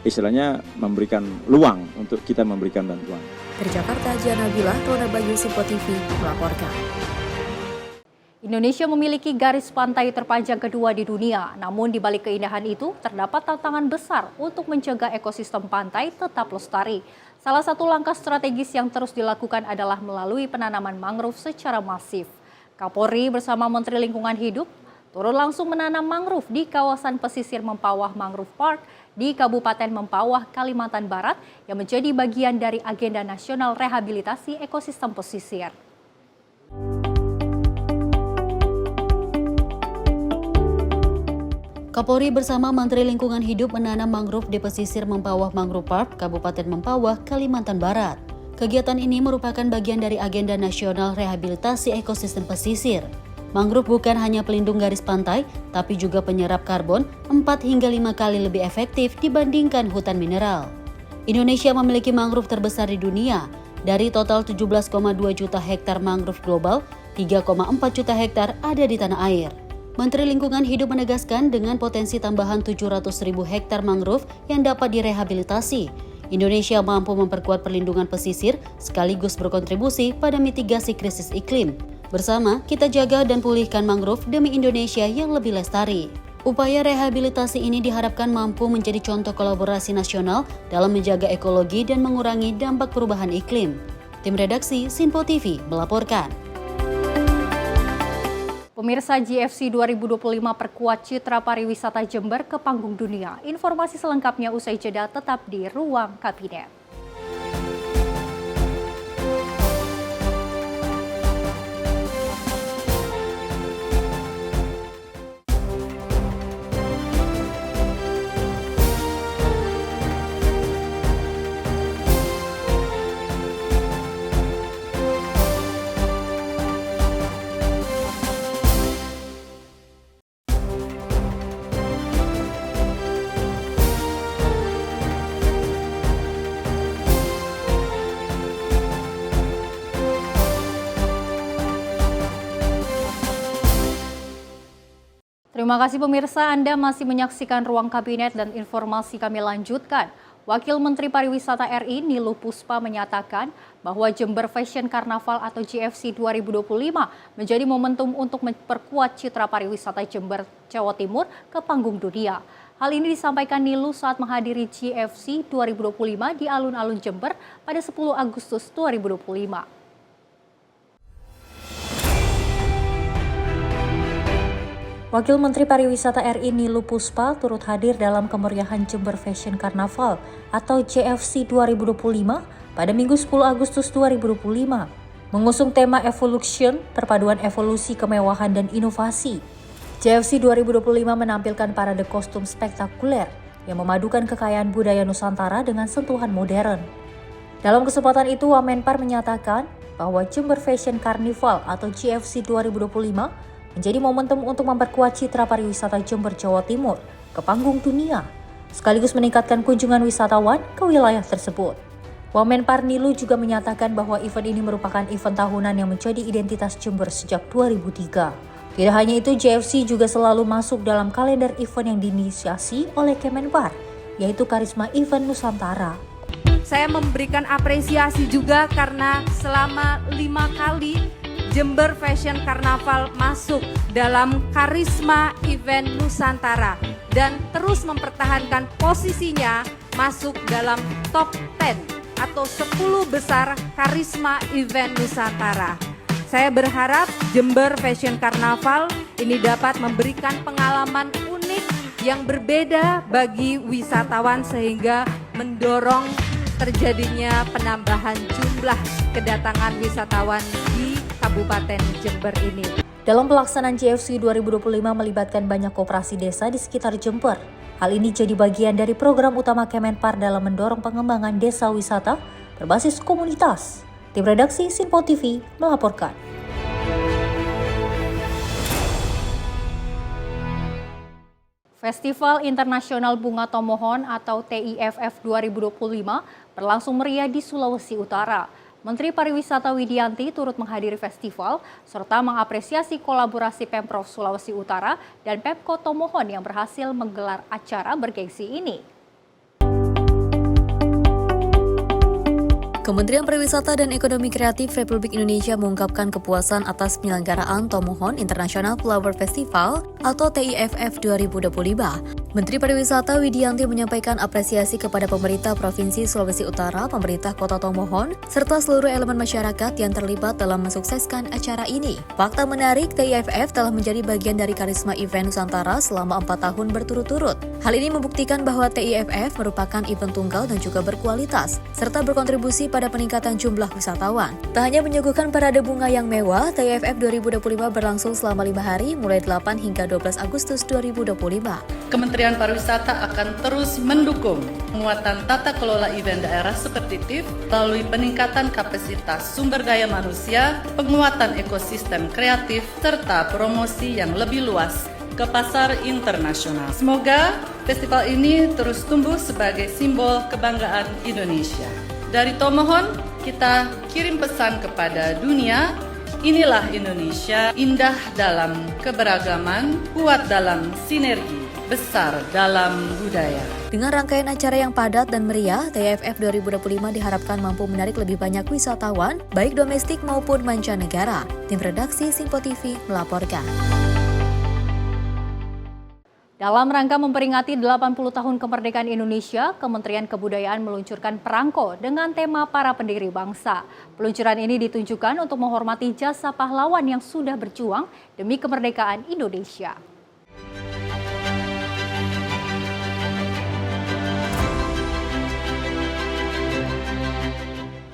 istilahnya memberikan luang untuk kita memberikan bantuan. Dari Jakarta, Jana Bila, Rona Bayu, Sinpo TV melaporkan. Indonesia memiliki garis pantai terpanjang kedua di dunia, namun di balik keindahan itu terdapat tantangan besar untuk menjaga ekosistem pantai tetap lestari. Salah satu langkah strategis yang terus dilakukan adalah melalui penanaman mangrove secara masif. Kapolri bersama Menteri Lingkungan Hidup turun langsung menanam mangrove di kawasan pesisir Mempawah Mangrove Park di Kabupaten Mempawah, Kalimantan Barat yang menjadi bagian dari agenda nasional rehabilitasi ekosistem pesisir. Kapolri bersama Menteri Lingkungan Hidup menanam mangrove di pesisir Mempawah Mangrove Park, Kabupaten Mempawah, Kalimantan Barat. Kegiatan ini merupakan bagian dari agenda nasional rehabilitasi ekosistem pesisir. Mangrove bukan hanya pelindung garis pantai, tapi juga penyerap karbon 4 hingga 5 kali lebih efektif dibandingkan hutan mineral. Indonesia memiliki mangrove terbesar di dunia. Dari total 17,2 juta hektar mangrove global, 3,4 juta hektar ada di tanah air. Menteri Lingkungan Hidup menegaskan dengan potensi tambahan 700.000 hektar mangrove yang dapat direhabilitasi, Indonesia mampu memperkuat perlindungan pesisir sekaligus berkontribusi pada mitigasi krisis iklim. Bersama, kita jaga dan pulihkan mangrove demi Indonesia yang lebih lestari. Upaya rehabilitasi ini diharapkan mampu menjadi contoh kolaborasi nasional dalam menjaga ekologi dan mengurangi dampak perubahan iklim. Tim redaksi Sinpo TV melaporkan. Pemirsa, GFC 2025 perkuat citra pariwisata Jember ke panggung dunia. Informasi selengkapnya usai jeda, tetap di Ruang Kabinet. Terima kasih pemirsa, Anda masih menyaksikan Ruang Kabinet dan informasi kami lanjutkan. Wakil Menteri Pariwisata RI Niluh Puspa menyatakan bahwa Jember Fashion Carnaval atau GFC 2025 menjadi momentum untuk memperkuat citra pariwisata Jember, Jawa Timur ke panggung dunia. Hal ini disampaikan Niluh saat menghadiri GFC 2025 di alun-alun Jember pada 10 Agustus 2025. Wakil Menteri Pariwisata RI Niluh Puspa turut hadir dalam kemeriahan Jember Fashion Carnaval atau JFC 2025 pada Minggu 10 Agustus 2025. Mengusung tema Evolution, perpaduan evolusi, kemewahan, dan inovasi. JFC 2025 menampilkan parade kostum spektakuler yang memadukan kekayaan budaya Nusantara dengan sentuhan modern. Dalam kesempatan itu, Wamenpar menyatakan bahwa Jember Fashion Carnival atau JFC 2025 menjadi momentum untuk memperkuat citra pariwisata Jember, Jawa Timur ke panggung dunia, sekaligus meningkatkan kunjungan wisatawan ke wilayah tersebut. Wamenpar Niluh juga menyatakan bahwa event ini merupakan event tahunan yang menjadi identitas Jember sejak 2003. Tidak hanya itu, JFC juga selalu masuk dalam kalender event yang diinisiasi oleh Kemenpar, yaitu Karisma Event Nusantara. Saya memberikan apresiasi juga karena selama 5 kali Jember Fashion Carnaval masuk dalam Karisma Event Nusantara dan terus mempertahankan posisinya masuk dalam top 10 atau 10 besar Karisma Event Nusantara. Saya berharap Jember Fashion Carnaval ini dapat memberikan pengalaman unik yang berbeda bagi wisatawan sehingga mendorong terjadinya penambahan jumlah kedatangan wisatawan di Kabupaten Jember ini. Dalam pelaksanaan JFC 2025 melibatkan banyak koperasi desa di sekitar Jember. Hal ini jadi bagian dari program utama Kemenpar dalam mendorong pengembangan desa wisata berbasis komunitas. Tim redaksi Sinpo TV melaporkan. Festival Internasional Bunga Tomohon atau TIFF 2025 berlangsung meriah di Sulawesi Utara. Menteri Pariwisata Widianti turut menghadiri festival serta mengapresiasi kolaborasi Pemprov Sulawesi Utara dan Pemko Tomohon yang berhasil menggelar acara bergengsi ini. Kementerian Pariwisata dan Ekonomi Kreatif Republik Indonesia mengungkapkan kepuasan atas penyelenggaraan Tomohon International Flower Festival atau TIFF 2025. Menteri Pariwisata Widianti menyampaikan apresiasi kepada pemerintah Provinsi Sulawesi Utara, pemerintah Kota Tomohon, serta seluruh elemen masyarakat yang terlibat dalam mensukseskan acara ini. Fakta menarik, TIFF telah menjadi bagian dari karisma event Nusantara selama 4 tahun berturut-turut. Hal ini membuktikan bahwa TIFF merupakan event tunggal dan juga berkualitas, serta berkontribusi pada peningkatan jumlah wisatawan. Tak hanya menyuguhkan parade bunga yang mewah, TIFF 2025 berlangsung selama 5 hari, mulai 8 hingga 12 Agustus 2025. Kementerian Pariwisata akan terus mendukung penguatan tata kelola event daerah seperti TIFF melalui peningkatan kapasitas sumber daya manusia, penguatan ekosistem kreatif, serta promosi yang lebih luas ke pasar internasional. Semoga festival ini terus tumbuh sebagai simbol kebanggaan Indonesia. Dari Tomohon, kita kirim pesan kepada dunia, inilah Indonesia, indah dalam keberagaman, kuat dalam sinergi, besar dalam budaya. Dengan rangkaian acara yang padat dan meriah, TIFF 2025 diharapkan mampu menarik lebih banyak wisatawan, baik domestik maupun mancanegara. Tim redaksi Simpo TV melaporkan. Dalam rangka memperingati 80 tahun kemerdekaan Indonesia, Kementerian Kebudayaan meluncurkan perangko dengan tema para pendiri bangsa. Peluncuran ini ditunjukkan untuk menghormati jasa pahlawan yang sudah berjuang demi kemerdekaan Indonesia.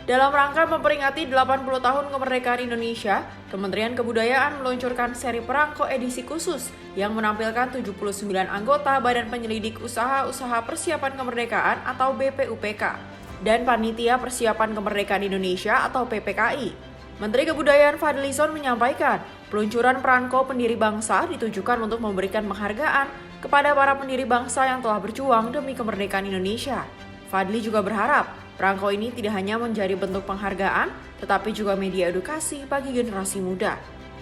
Dalam rangka memperingati 80 tahun kemerdekaan Indonesia, Kementerian Kebudayaan meluncurkan seri perangko edisi khusus yang menampilkan 79 anggota Badan Penyelidik Usaha-Usaha Persiapan Kemerdekaan atau BPUPK dan Panitia Persiapan Kemerdekaan Indonesia atau PPKI. Menteri Kebudayaan Fadlizon menyampaikan, peluncuran perangko pendiri bangsa ditujukan untuk memberikan penghargaan kepada para pendiri bangsa yang telah berjuang demi kemerdekaan Indonesia. Fadli juga berharap perangko ini tidak hanya menjadi bentuk penghargaan, tetapi juga media edukasi bagi generasi muda.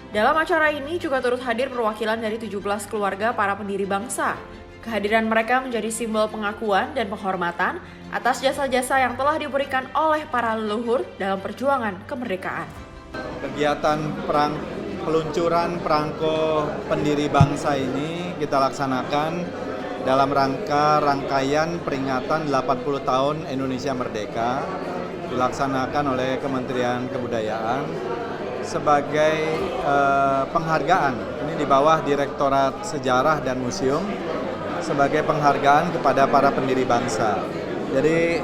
Dalam acara ini juga turut hadir perwakilan dari 17 keluarga para pendiri bangsa. Kehadiran mereka menjadi simbol pengakuan dan penghormatan atas jasa-jasa yang telah diberikan oleh para leluhur dalam perjuangan kemerdekaan. Kegiatan peluncuran perangko pendiri bangsa ini kita laksanakan dalam rangkaian peringatan 80 tahun Indonesia Merdeka, dilaksanakan oleh Kementerian Kebudayaan sebagai penghargaan. Ini di bawah Direktorat Sejarah dan Museum sebagai penghargaan kepada para pendiri bangsa. Jadi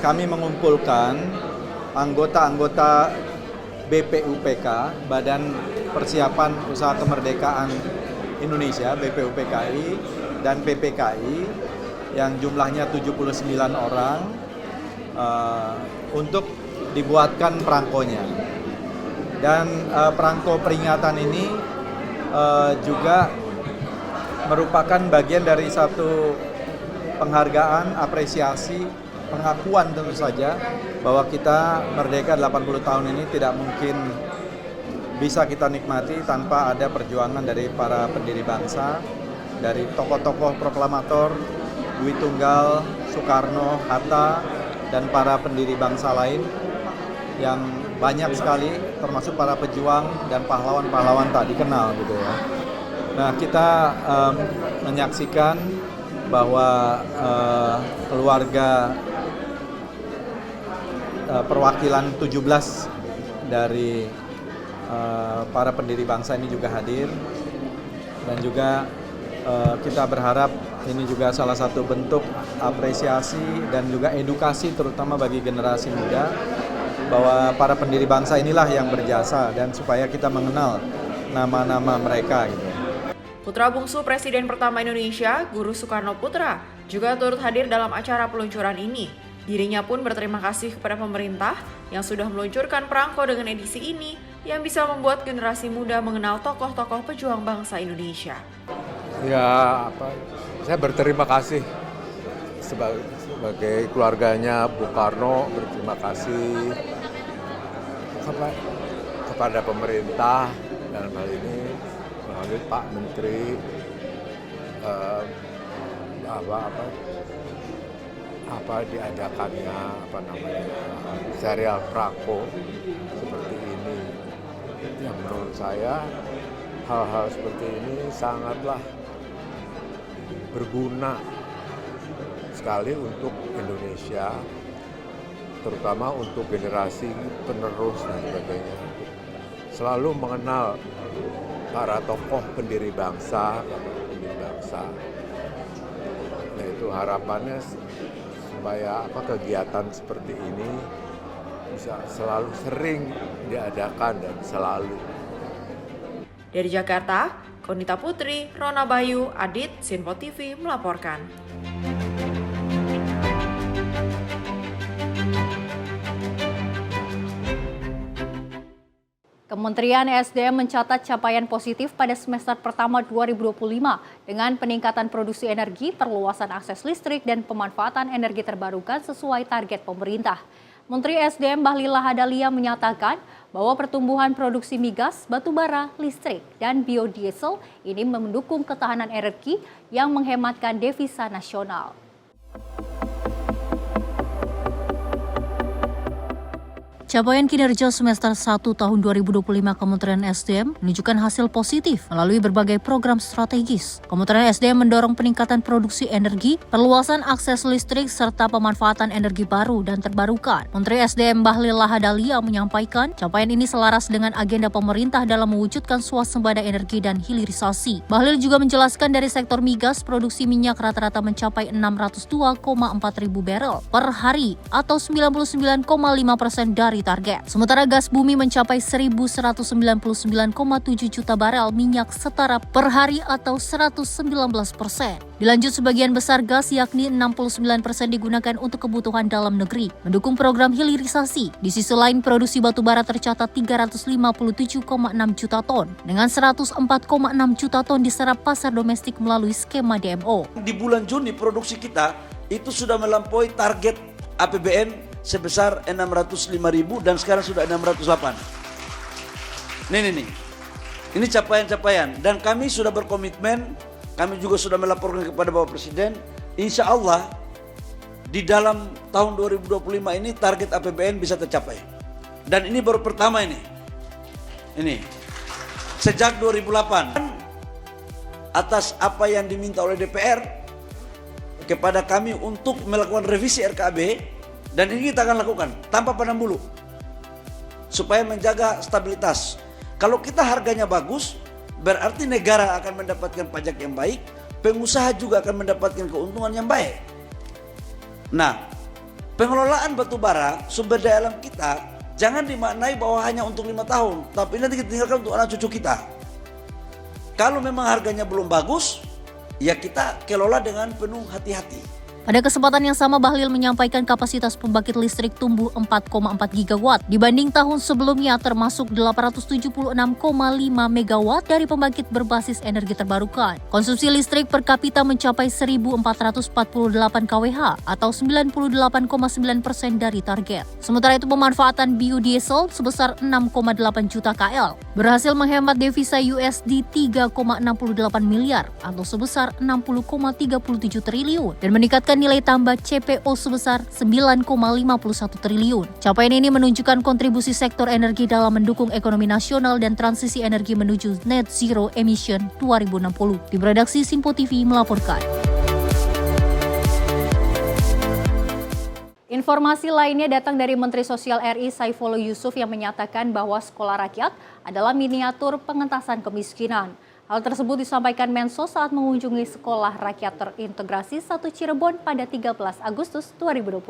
kami mengumpulkan anggota-anggota BPUPK, Badan Persiapan Usaha Kemerdekaan Indonesia, BPUPKI, dan PPKI yang jumlahnya 79 orang untuk dibuatkan perangkonya. Dan perangko peringatan ini juga merupakan bagian dari satu penghargaan, apresiasi, pengakuan tentu saja bahwa kita merdeka 80 tahun ini tidak mungkin bisa kita nikmati tanpa ada perjuangan dari para pendiri bangsa, dari tokoh-tokoh proklamator, Dwi Tunggal, Soekarno, Hatta, dan para pendiri bangsa lain yang banyak sekali, termasuk para pejuang dan pahlawan-pahlawan tak dikenal gitu ya. Nah, kita menyaksikan bahwa keluarga perwakilan 17 dari para pendiri bangsa ini juga hadir, dan juga kita berharap ini juga salah satu bentuk apresiasi dan juga edukasi terutama bagi generasi muda bahwa para pendiri bangsa inilah yang berjasa dan supaya kita mengenal nama-nama mereka gitu. Putra bungsu Presiden pertama Indonesia, Guru Soekarno Putra, juga turut hadir dalam acara peluncuran ini. Dirinya pun berterima kasih kepada pemerintah yang sudah meluncurkan perangko dengan edisi ini yang bisa membuat generasi muda mengenal tokoh-tokoh pejuang bangsa Indonesia. Ya, saya berterima kasih sebagai keluarganya Bung Karno, berterima kasih kepada pemerintah dalam hal ini melalui Pak Menteri diadakannya serial Prako seperti ini. Yang menurut saya hal-hal seperti ini sangatlah berguna sekali untuk Indonesia, terutama untuk generasi penerus dan sebagainya. Selalu mengenal para tokoh pendiri bangsa. Nah, itu harapannya supaya kegiatan seperti ini bisa selalu sering diadakan dan selalu. Dari Jakarta, Konita Putri, Rona Bayu, Adit, Sinpo TV melaporkan. Kementerian SDM mencatat capaian positif pada semester pertama 2025 dengan peningkatan produksi energi, perluasan akses listrik, dan pemanfaatan energi terbarukan sesuai target pemerintah. Menteri SDM Bahlil Lahadalia menyatakan bahwa pertumbuhan produksi migas, batubara, listrik, dan biodiesel ini mendukung ketahanan energi yang menghematkan devisa nasional. Capaian kinerja semester 1 tahun 2025 Kementerian SDM menunjukkan hasil positif melalui berbagai program strategis. Kementerian SDM mendorong peningkatan produksi energi, perluasan akses listrik, serta pemanfaatan energi baru dan terbarukan. Menteri SDM Bahlil Lahadalia menyampaikan capaian ini selaras dengan agenda pemerintah dalam mewujudkan swasembada energi dan hilirisasi. Bahlil juga menjelaskan dari sektor migas, produksi minyak rata-rata mencapai 602,4 ribu barel per hari atau 99,5% dari target. Sementara gas bumi mencapai 1.199,7 juta barel minyak setara per hari atau 119%. Dilanjut sebagian besar gas yakni 69% digunakan untuk kebutuhan dalam negeri, mendukung program hilirisasi. Di sisi lain produksi batubara tercatat 357,6 juta ton dengan 104,6 juta ton diserap pasar domestik melalui skema DMO. Di bulan Juni produksi kita itu sudah melampaui target APBN sebesar 605.000 dan sekarang sudah 608. Ini capaian-capaian dan kami sudah berkomitmen, kami juga sudah melaporkan kepada Bapak Presiden, insya Allah di dalam tahun 2025 ini target APBN bisa tercapai. Dan ini baru pertama ini. Sejak 2008 atas apa yang diminta oleh DPR kepada kami untuk melakukan revisi RKAB. Dan ini kita akan lakukan tanpa pandang bulu supaya menjaga stabilitas. Kalau kita harganya bagus, berarti negara akan mendapatkan pajak yang baik, pengusaha juga akan mendapatkan keuntungan yang baik. Nah, pengelolaan batubara sumber daya alam kita jangan dimaknai bahwa hanya untuk 5 tahun, tapi nanti kita tinggalkan untuk anak cucu kita. Kalau memang harganya belum bagus, ya kita kelola dengan penuh hati-hati. Pada kesempatan yang sama, Bahlil menyampaikan kapasitas pembangkit listrik tumbuh 4,4 gigawatt dibanding tahun sebelumnya, termasuk 876,5 megawatt dari pembangkit berbasis energi terbarukan. Konsumsi listrik per kapita mencapai 1.448 kWh atau 98,9% dari target. Sementara itu pemanfaatan biodiesel sebesar 6,8 juta KL berhasil menghemat devisa USD 3,68 miliar atau sebesar 60,37 triliun dan meningkatkan nilai tambah CPO sebesar 9,51 triliun. Capaian ini menunjukkan kontribusi sektor energi dalam mendukung ekonomi nasional dan transisi energi menuju net zero emission 2060. Tim redaksi Sinpo TV melaporkan. Informasi lainnya datang dari Menteri Sosial RI Saifullah Yusuf yang menyatakan bahwa sekolah rakyat adalah miniatur pengentasan kemiskinan. Hal tersebut disampaikan Mensos saat mengunjungi Sekolah Rakyat Terintegrasi 1 Cirebon pada 13 Agustus 2025.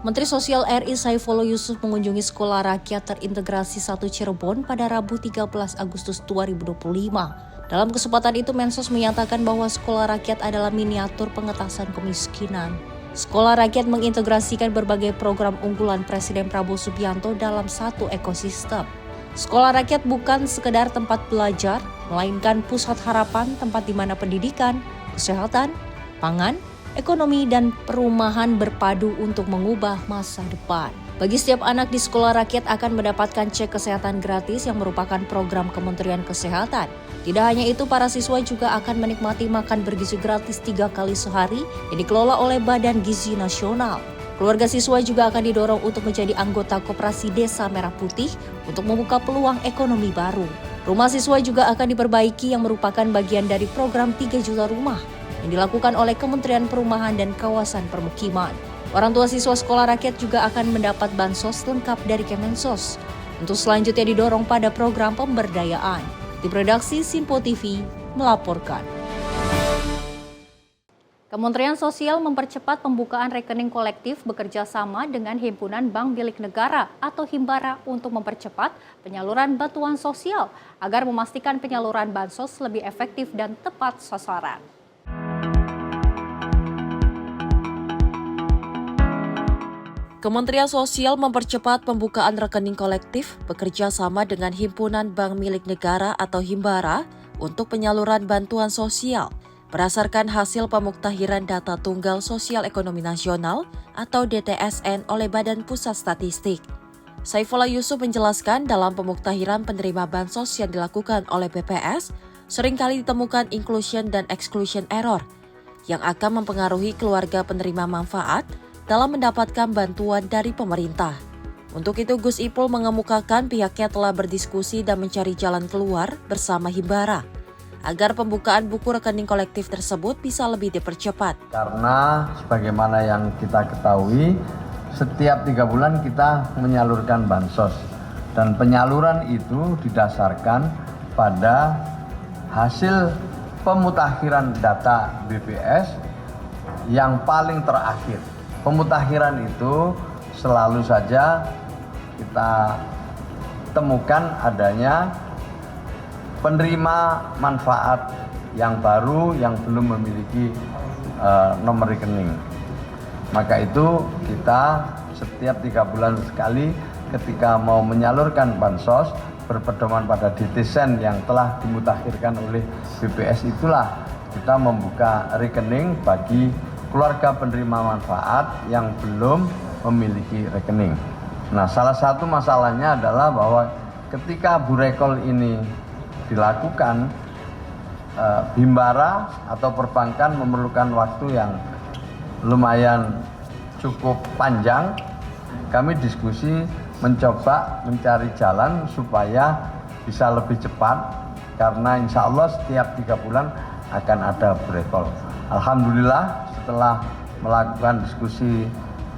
Menteri Sosial RI Saifullah Yusuf mengunjungi Sekolah Rakyat Terintegrasi 1 Cirebon pada Rabu 13 Agustus 2025. Dalam kesempatan itu, Mensos menyatakan bahwa Sekolah Rakyat adalah miniatur pengentasan kemiskinan. Sekolah Rakyat mengintegrasikan berbagai program unggulan Presiden Prabowo Subianto dalam satu ekosistem. Sekolah Rakyat bukan sekedar tempat belajar, melainkan pusat harapan, tempat di mana pendidikan, kesehatan, pangan, ekonomi, dan perumahan berpadu untuk mengubah masa depan. Bagi setiap anak di sekolah rakyat akan mendapatkan cek kesehatan gratis yang merupakan program Kementerian Kesehatan. Tidak hanya itu, para siswa juga akan menikmati makan bergizi gratis 3 kali sehari yang dikelola oleh Badan Gizi Nasional. Keluarga siswa juga akan didorong untuk menjadi anggota Koperasi Desa Merah Putih untuk membuka peluang ekonomi baru. Rumah siswa juga akan diperbaiki yang merupakan bagian dari program 3 juta rumah yang dilakukan oleh Kementerian Perumahan dan Kawasan Permukiman. Orang tua siswa sekolah rakyat juga akan mendapat bansos lengkap dari Kemensos. Untuk selanjutnya didorong pada program pemberdayaan. Tim redaksi Simpo TV melaporkan. Kementerian Sosial mempercepat pembukaan rekening kolektif bekerja sama dengan Himpunan Bank Milik Negara atau Himbara untuk mempercepat penyaluran bantuan sosial agar memastikan penyaluran bansos lebih efektif dan tepat sasaran. Kementerian Sosial mempercepat pembukaan rekening kolektif bekerja sama dengan Himpunan Bank Milik Negara atau Himbara untuk penyaluran bantuan sosial berdasarkan hasil pemuktahiran data Tunggal Sosial Ekonomi Nasional atau DTSN oleh Badan Pusat Statistik. Saifullah Yusuf menjelaskan dalam pemuktahiran penerima bansos yang dilakukan oleh BPS, seringkali ditemukan inclusion dan exclusion error yang akan mempengaruhi keluarga penerima manfaat dalam mendapatkan bantuan dari pemerintah. Untuk itu, Gus Ipul mengemukakan pihaknya telah berdiskusi dan mencari jalan keluar bersama Himbara agar pembukaan buku rekening kolektif tersebut bisa lebih dipercepat. Karena sebagaimana yang kita ketahui, setiap 3 bulan kita menyalurkan bansos. Dan penyaluran itu didasarkan pada hasil pemutakhiran data BPS yang paling terakhir. Pemutakhiran itu selalu saja kita temukan adanya penerima manfaat yang baru yang belum memiliki nomor rekening. Maka itu kita setiap 3 bulan sekali ketika mau menyalurkan bansos berpedoman pada DTSN yang telah dimutakhirkan oleh BPS, itulah kita membuka rekening bagi keluarga penerima manfaat yang belum memiliki rekening. Nah, salah satu masalahnya adalah bahwa ketika burekol ini dilakukan, Himbara atau perbankan memerlukan waktu yang lumayan cukup panjang. Kami diskusi mencoba mencari jalan supaya bisa lebih cepat, karena insya Allah setiap 3 bulan akan ada burekol. Alhamdulillah, setelah melakukan diskusi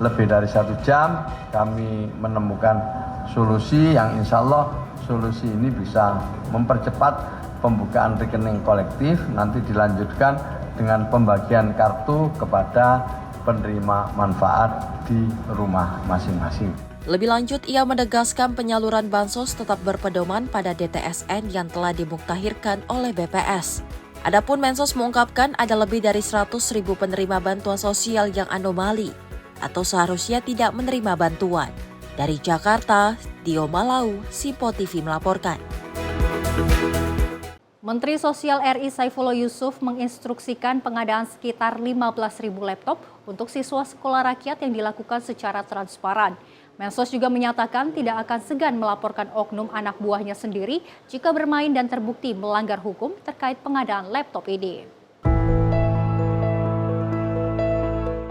lebih dari 1 jam, kami menemukan solusi yang insya Allah solusi ini bisa mempercepat pembukaan rekening kolektif, nanti dilanjutkan dengan pembagian kartu kepada penerima manfaat di rumah masing-masing. Lebih lanjut, ia menegaskan penyaluran bansos tetap berpedoman pada DTSN yang telah dimuktahirkan oleh BPS. Adapun Mensos mengungkapkan ada lebih dari 100.000 penerima bantuan sosial yang anomali atau seharusnya tidak menerima bantuan. Dari Jakarta, Dio Malau, Simpo TV melaporkan. Menteri Sosial RI Saifullah Yusuf menginstruksikan pengadaan sekitar 15.000 laptop untuk siswa sekolah rakyat yang dilakukan secara transparan. Mensos juga menyatakan tidak akan segan melaporkan oknum anak buahnya sendiri jika bermain dan terbukti melanggar hukum terkait pengadaan laptop ini.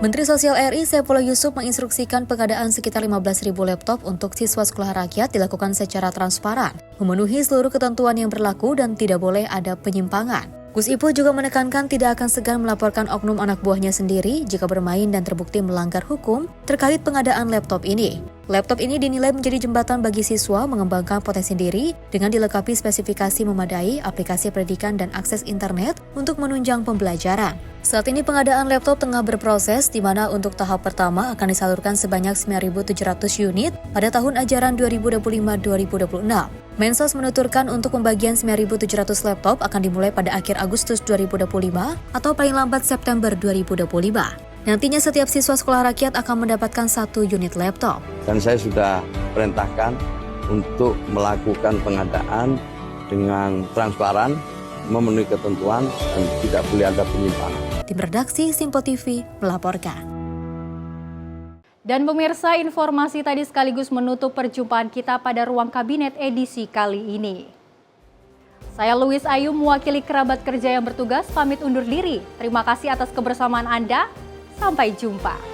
Menteri Sosial RI Saifullah Yusuf menginstruksikan pengadaan sekitar 15.000 laptop untuk siswa sekolah rakyat dilakukan secara transparan, memenuhi seluruh ketentuan yang berlaku dan tidak boleh ada penyimpangan. Gus Ipul juga menekankan tidak akan segan melaporkan oknum anak buahnya sendiri jika bermain dan terbukti melanggar hukum terkait pengadaan laptop ini. Laptop ini dinilai menjadi jembatan bagi siswa mengembangkan potensi diri dengan dilengkapi spesifikasi memadai, aplikasi pendidikan dan akses internet untuk menunjang pembelajaran. Saat ini pengadaan laptop tengah berproses, di mana untuk tahap pertama akan disalurkan sebanyak 9.700 unit pada tahun ajaran 2025-2026. Mensos menuturkan untuk pembagian 9.700 laptop akan dimulai pada akhir Agustus 2025 atau paling lambat September 2025. Nantinya setiap siswa sekolah rakyat akan mendapatkan 1 unit laptop. Dan saya sudah perintahkan untuk melakukan pengadaan dengan transparan, memenuhi ketentuan dan tidak boleh ada penyimpangan. Tim redaksi Simpo TV melaporkan. Dan pemirsa, informasi tadi sekaligus menutup perjumpaan kita pada Ruang Kabinet edisi kali ini. Saya Louis Ayu mewakili kerabat kerja yang bertugas pamit undur diri. Terima kasih atas kebersamaan Anda. Sampai jumpa.